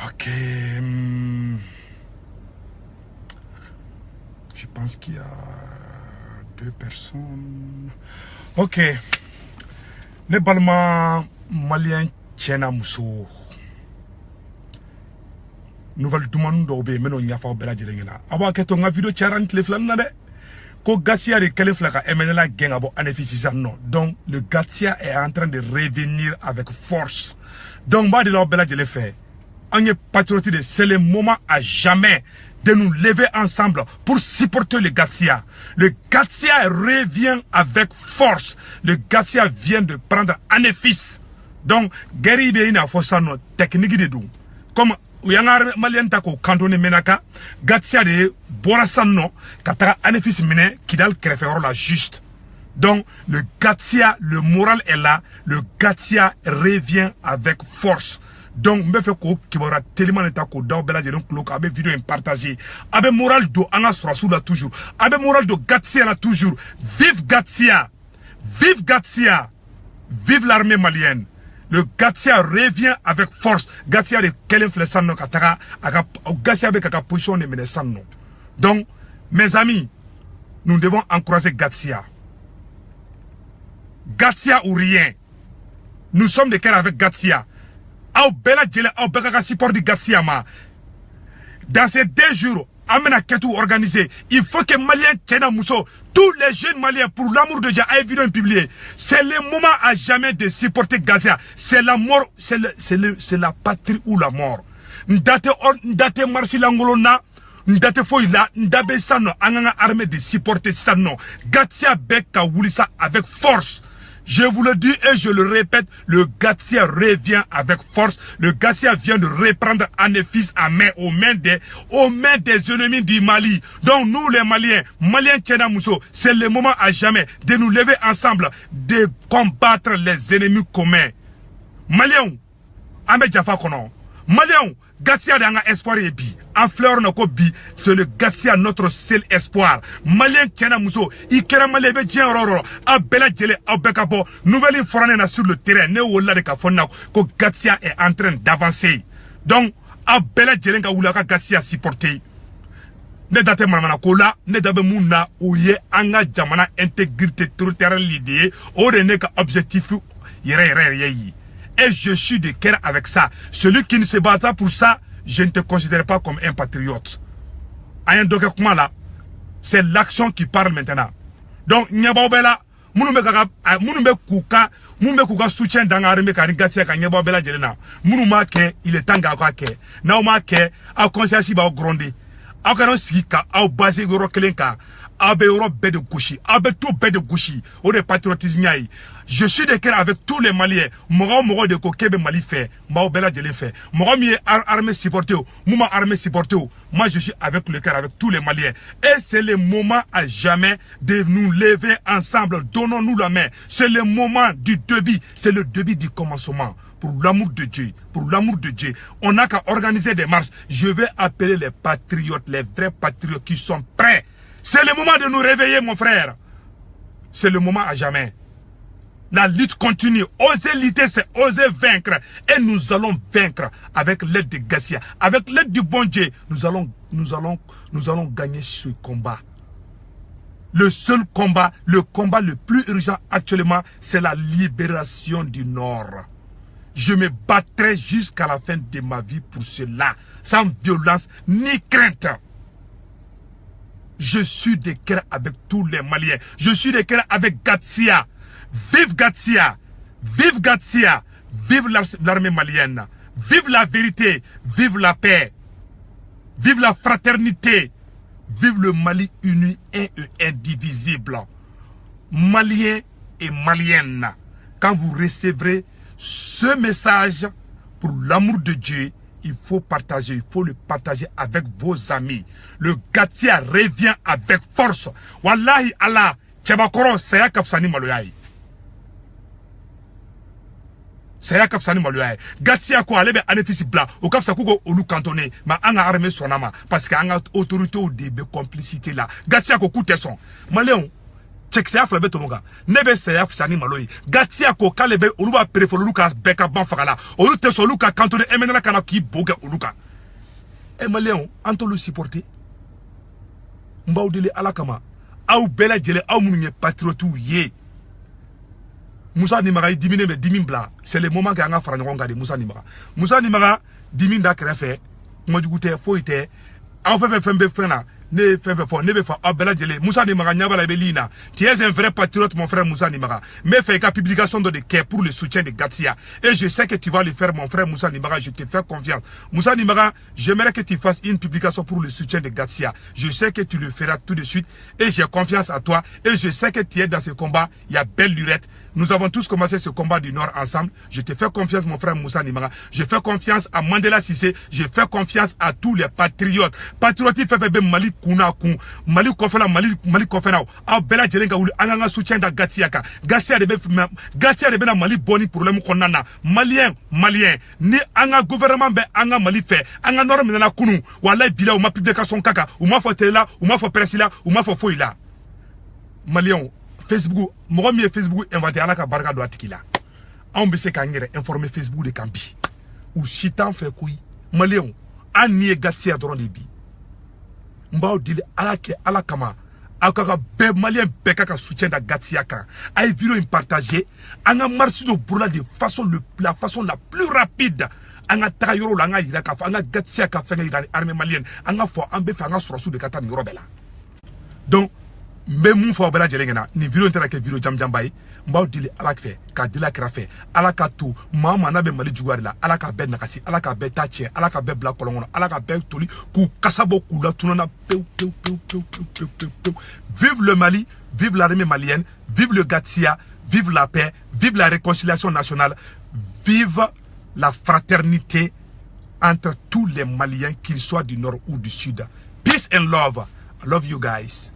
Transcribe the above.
Ok. Je pense qu'il y a 2 personnes. Ok. Ne balma malien tchena muso. Nouvelle demande d'obé meno nyafa bela jelengena. Aba keto nga video charant le flan na de. Ko Gatsia de Keleflaka emenela gengabo anefisisa non. Donc le Gatsia est en train de revenir avec force. Donc ba de la bela jele fait. On est patriotique, c'est le moment à jamais de nous lever ensemble pour supporter le Gatsia. Le Gatsia revient avec force. Le Gatsia vient de prendre Anefis. Donc, guerre bien force non technique de dou. Comme Uyanga malien tako cantonné menaka, Gatsia de Borassano, katara Anefis mene kidal krefero la juste. Donc, le Gatsia, le moral est là. Le Gatsia revient avec force. Donc, me fait ko kibora tellement l'état ko daw bela jelon klok abe vidéo en partager abe moral do anga surasu la toujours abe moral do Gatsia la toujours. Vive Gatsia, vive Gatsia, vive l'armée malienne. Le Gatsia revient avec force. Gatsia de kelen flesano kataka aga Gatsia be kaka position de menesano. Donc, mes amis, nous devons encourager Gatsia. Gatsia ou rien. Nous sommes de cœur avec Gatsia. Au bela djele au beka support du Gatsia ma. Dans ces 2 jours, amena ketou organisé. Il faut que Maliens Tchena Mousso, tous les jeunes Maliens, pour l'amour de Dieu, aient vidéo publié. C'est le moment à jamais de supporter Gatsia. C'est la mort, c'est la patrie ou la mort. Ndate marsi langolona. Ndate foila, ndabe sano, anganga armée de supporter sano. Gatsia beka wulisa avec force. Je vous le dis et je le répète, le Gatsia revient avec force. Le Gatsia vient de reprendre Anefis à main, aux mains des ennemis du Mali. Donc nous les Maliens, Maliens Tchena Mousso, c'est le moment à jamais de nous lever ensemble, de combattre les ennemis communs. Maliens, Ahmed Jaffa Kono, Maliens, Gatsia danga espoir et bi. En fleur noko bi, c'est le Gatsia notre seul espoir. Malien Tchena Mousso, Ikera Malebe Djen Roro, Abela Djele, Abekabo, nouvelle information sur le terrain, ne wola de Kafona, que Gatsia est en train d'avancer. Donc, Abela Djele nga wulaka Gatsia supporté. Ne date mamana kola, ne dabe mouna, ouye, anga jamana intégrité territoriale l'idée, ou de ne ka objectif, yere. Et je suis de cœur avec ça. Celui qui ne se bat pas pour ça, je ne te considère pas comme un patriote. C'est l'action qui parle maintenant. Donc, Nyabobela, Mounoube Kuka soutien dans l'armée Karigatia Kanyabobela Jelena. Mounouma ke, il est temps d'agake. Nauma ke, a conscience ba grondé. A kanon sika, a basé goro kelenka. Abe euro bede gouchi, abe tout bede gouchi, ou de patriotisme. Je suis de cœur avec tous les Maliens. Moro de Kokebe Mali fait, Mao Bela de fait. Moro mi armée supportée, Mouma armée supportée. Moi je suis avec le cœur avec tous les Maliens. Et c'est le moment à jamais de nous lever ensemble. Donnons-nous la main. C'est le moment du début, c'est le début du commencement. Pour l'amour de Dieu, pour l'amour de Dieu, on n'a qu'à organiser des marches. Je vais appeler les patriotes, les vrais patriotes qui sont prêts. C'est le moment de nous réveiller, mon frère. C'est le moment à jamais. La lutte continue. Oser lutter, c'est oser vaincre. Et nous allons vaincre avec l'aide de Gatsia. Avec l'aide du bon Dieu, nous allons gagner ce combat. Le seul combat, le combat le plus urgent actuellement, c'est la libération du Nord. Je me battrai jusqu'à la fin de ma vie pour cela, sans violence ni crainte. Je suis de cœur avec tous les Maliens. Je suis de cœur avec Gatsia. Vive Gatsia. Vive Gatsia. Vive l'armée malienne. Vive la vérité. Vive la paix. Vive la fraternité. Vive le Mali uni et indivisible. Maliens et Maliennes, quand vous recevrez ce message pour l'amour de Dieu, il faut partager, il faut le partager avec vos amis. Le Gatsia revient avec force. Wallahi Allah, Tchabakoro, Saya Kapsani Maloyaï. Saya Kapsani Maloyaï. Gatsia ko alebe anefisi bla, au Kapsa Kugo Olu cantonné, ma anga armée sonama, parce qu'anga autorité au début complicité là. Gatsia ko koute son. Maléon, check saya fla be to monga ne be saya fsani maloyi gatia ko kale be olu ba préférer olu ka beka ban fagala olu te so olu ka kanto de emenela kana ki boga olu ka e malien anto lu supporter mbawdele alakama aw bela jele aw munye patriote ye Moussa Nimara il dimine me dimin bla c'est le moment que anga fara ngon ga de Moussa Nimara dimin da krefe mo jugute foite en fait fembe fena ne fembe fo ne be fa abela jele Moussa Nimara nyabala belina tu es un vrai patriote mon frère Moussa Nimara mais fais une publication de quai pour le soutien de Gatsia et je sais que tu vas le faire mon frère Moussa Nimara, je te fais confiance Moussa Nimara, j'aimerais que tu fasses une publication pour le soutien de Gatsia, je sais que tu le feras tout de suite et j'ai confiance à toi et je sais que tu es dans ce combat, il y a belle lurette. Nous avons tous commencé ce combat du Nord ensemble. Je te fais confiance, mon frère Moussa Nimara. Je fais confiance à Mandela Sissé. Je fais confiance à tous les patriotes. Patriotique fait Mali Kuna Kun. Mali Kofena, Mali Kofena. A Bela Djelenga ou Ananga soutien da Gatiaka. Gatia de na Mali boni problème konana. Malien. Ni anga gouvernement be anga Mali fait. Anga Nord Minana Kunu. Walai Bila ou ma publication kaka. Ou ma fotela, ou ma fo presila, ou ma fo foila. Malien. Facebook, moi Facebook inventé à la barga do atikila. On be se kangere informer Facebook de Kambi. Ou chitan fait koui. Malien, ani Gatsia doron de bi. Mbao dile ala kama. Akaka be malien beka ka soutien da Gatsia ka. Ay vidéo partagé. Anga marche de bourla de la façon la plus rapide. Anga tagayoro la anga iraka anga Gatsia ka fenga irani armée malienne. Anga fo ambe fa anga sorosu de kata ni robela. Donc mais mon frère Bela Djelengena ni vidéo intérêt que vidéo jam bay mbaw dili ala fe ka dila krafe ala ka tu mama na be mali jugari la ala ka be nakasi ala ka be tache ala ka be bla kolongono ala ka be toli ku kasabo ku la tunana vive le Mali, vive l'armée malienne, vive le Gatsia, vive la paix, vive la réconciliation nationale, vive la fraternité entre tous les Maliens qu'ils soient du nord ou du sud. Peace and love. I love you guys.